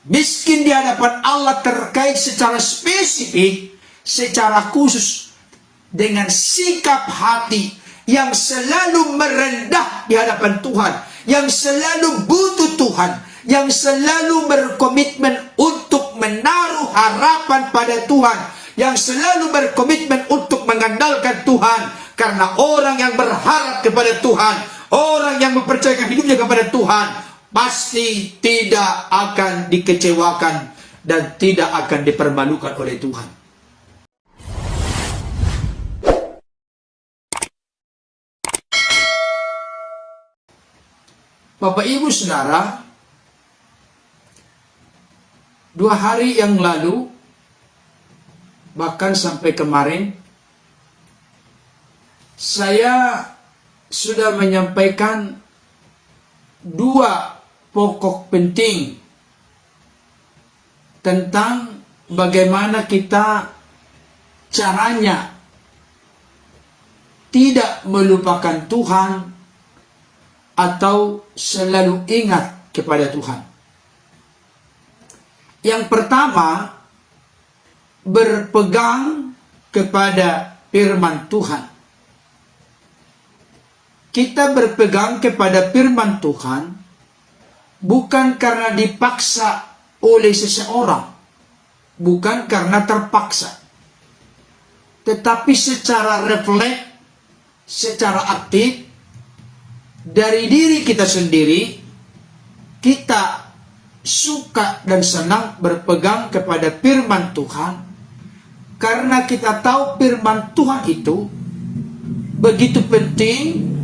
Miskin di hadapan Allah terkait secara spesifik, secara khusus dengan sikap hati yang selalu merendah di hadapan Tuhan, yang selalu butuh Tuhan, yang selalu berkomitmen untuk menaruh harapan pada Tuhan, yang selalu berkomitmen untuk mengandalkan Tuhan. Karena orang yang berharap kepada Tuhan, orang yang mempercayakan hidupnya kepada Tuhan, pasti tidak akan dikecewakan dan tidak akan dipermalukan oleh Tuhan. Bapak Ibu Saudara, 2 hari yang lalu, bahkan sampai kemarin, saya sudah menyampaikan 2 pokok penting tentang bagaimana kita caranya tidak melupakan Tuhan atau selalu ingat kepada Tuhan. Yang pertama, berpegang kepada firman Tuhan. Kita berpegang kepada firman Tuhan bukan karena dipaksa oleh seseorang, bukan karena terpaksa, tetapi secara refleks, secara aktif, dari diri kita sendiri, kita suka dan senang berpegang kepada firman Tuhan, karena kita tahu firman Tuhan itu begitu penting,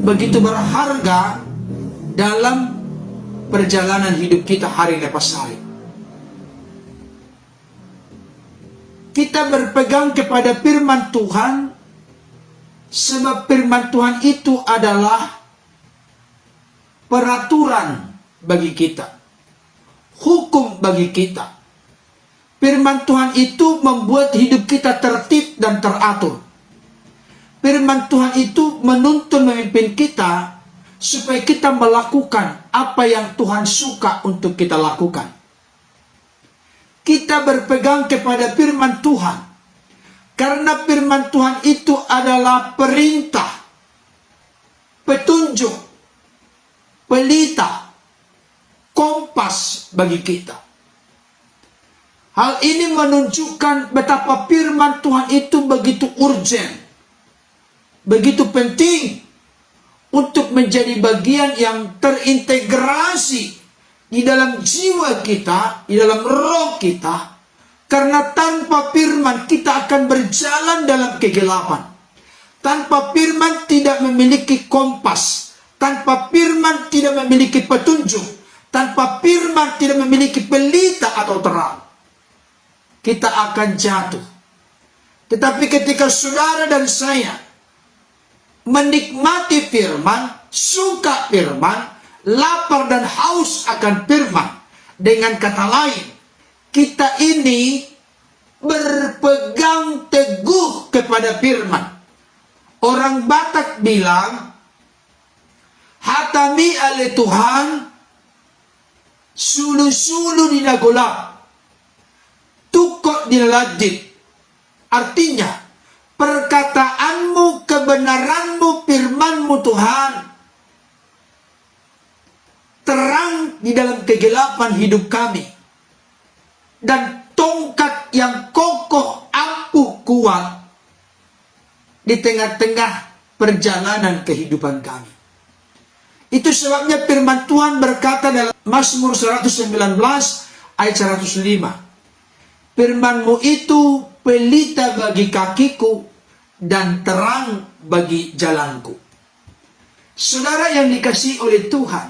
begitu berharga dalam perjalanan hidup kita hari lepas hari. Kita berpegang kepada firman Tuhan sebab firman Tuhan itu adalah peraturan bagi kita, hukum bagi kita. Firman Tuhan itu membuat hidup kita tertib dan teratur. Firman Tuhan itu menuntun memimpin kita supaya kita melakukan apa yang Tuhan suka untuk kita lakukan. Kita berpegang kepada firman Tuhan karena firman Tuhan itu adalah perintah, petunjuk, pelita, kompas bagi kita. Hal ini menunjukkan betapa firman Tuhan itu begitu urgent, begitu penting untuk menjadi bagian yang terintegrasi di dalam jiwa kita, di dalam roh kita. Karena tanpa firman kita akan berjalan dalam kegelapan. Tanpa firman tidak memiliki kompas. Tanpa firman tidak memiliki petunjuk. Tanpa firman tidak memiliki pelita atau terang. Kita akan jatuh. Tetapi ketika saudara dan saya menikmati firman, suka firman, lapar dan haus akan firman. Dengan kata lain, kita ini berpegang teguh kepada firman. Orang Batak bilang, hatami ale Tuhan, sulu-sulu dinagulap, tukok dinaladit. Artinya, perkataanmu, kebenaranmu, firmanmu Tuhan, terang di dalam kegelapan hidup kami. Dan tongkat yang kokoh, ampuh, kuat di tengah-tengah perjalanan kehidupan kami. Itu sebabnya firman Tuhan berkata dalam Mazmur 119 ayat 105. Firman-Mu itu pelita bagi kakiku dan terang bagi jalanku. Saudara yang dikasihi oleh Tuhan,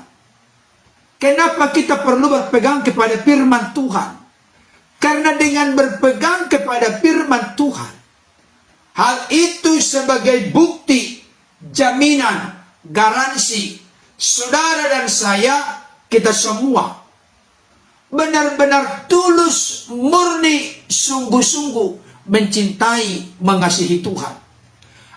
kenapa kita perlu berpegang kepada firman Tuhan? Karena dengan berpegang kepada firman Tuhan, hal itu sebagai bukti, jaminan, garansi, saudara dan saya, kita semua benar-benar tulus, murni, sungguh-sungguh mencintai, mengasihi Tuhan.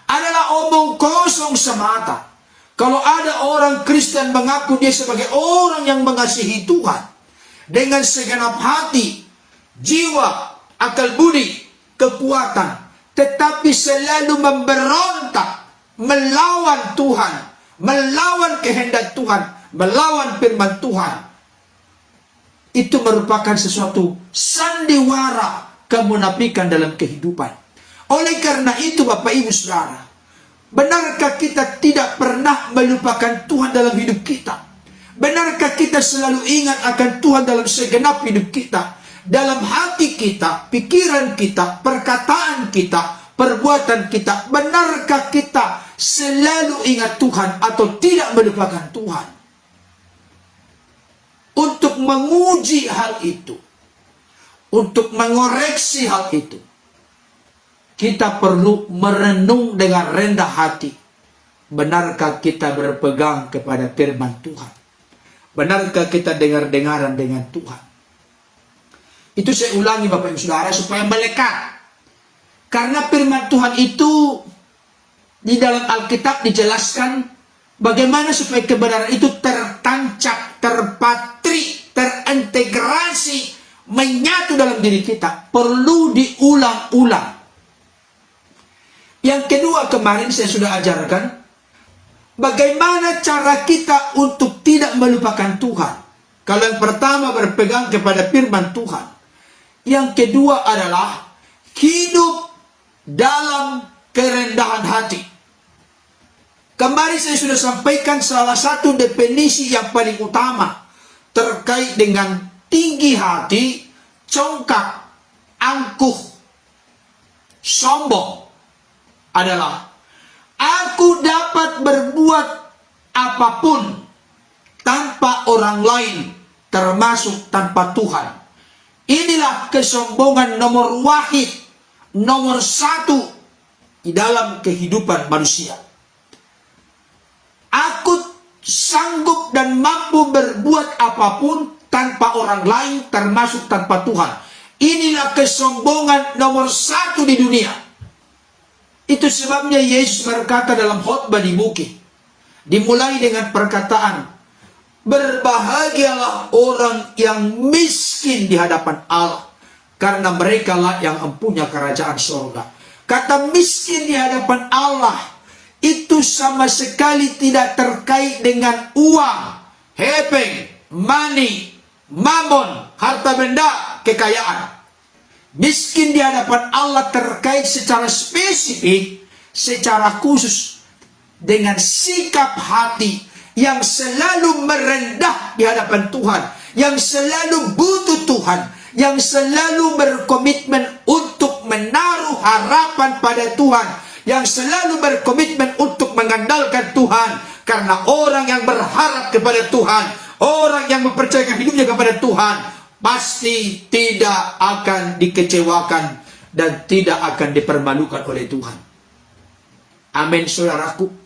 Adalah omong kosong semata. Kalau ada orang Kristen mengaku dia sebagai orang yang mengasihi Tuhan, dengan segenap hati, jiwa, akal budi, kekuatan, tetapi selalu memberontak, melawan Tuhan, melawan kehendak Tuhan, melawan firman Tuhan, itu merupakan sesuatu sandiwara kemunafikan dalam kehidupan. Oleh karena itu Bapak Ibu Saudara, benarkah kita tidak pernah melupakan Tuhan dalam hidup kita? Benarkah kita selalu ingat akan Tuhan dalam segenap hidup kita? Dalam hati kita, pikiran kita, perkataan kita, perbuatan kita. Benarkah kita selalu ingat Tuhan atau tidak melupakan Tuhan? Untuk menguji hal itu, untuk mengoreksi hal itu, kita perlu merenung dengan rendah hati. Benarkah kita berpegang kepada firman Tuhan? Benarkah kita dengar-dengaran dengan Tuhan? Itu saya ulangi Bapak Ibu Saudara supaya melekat. Karena firman Tuhan itu di dalam Alkitab dijelaskan bagaimana supaya kebenaran itu tertancap, terpatri, terintegrasi, menyatu dalam diri kita. Perlu diulang-ulang. Yang kedua, kemarin saya sudah ajarkan bagaimana cara kita untuk tidak melupakan Tuhan. Kalau yang pertama berpegang kepada firman Tuhan. Yang kedua adalah hidup dalam kerendahan hati. Kemarin saya sudah sampaikan salah satu definisi yang paling utama terkait dengan tinggi hati, congkak, angkuh, sombong adalah aku dapat berbuat apapun tanpa orang lain, termasuk tanpa Tuhan. Inilah kesombongan nomor wahid, nomor satu di dalam kehidupan manusia. Aku sanggup dan mampu berbuat apapun tanpa orang lain, termasuk tanpa Tuhan. Inilah kesombongan nomor satu di dunia. Itu sebabnya Yesus berkata dalam khotbah di bukit, dimulai dengan perkataan, berbahagialah orang yang miskin di hadapan Allah, karena mereka lah yang mempunyai kerajaan surga. Kata miskin di hadapan Allah itu sama sekali tidak terkait dengan uang, hepeng, money, mamon, harta benda, kekayaan. Miskin di hadapan Allah terkait secara spesifik, secara khusus dengan sikap hati yang selalu merendah di hadapan Tuhan, yang selalu butuh Tuhan, yang selalu berkomitmen untuk menaruh harapan pada Tuhan, yang selalu berkomitmen untuk mengandalkan Tuhan. Karena orang yang berharap kepada Tuhan, orang yang mempercayakan hidupnya kepada Tuhan, pasti tidak akan dikecewakan dan tidak akan dipermalukan oleh Tuhan. Amin, saudaraku.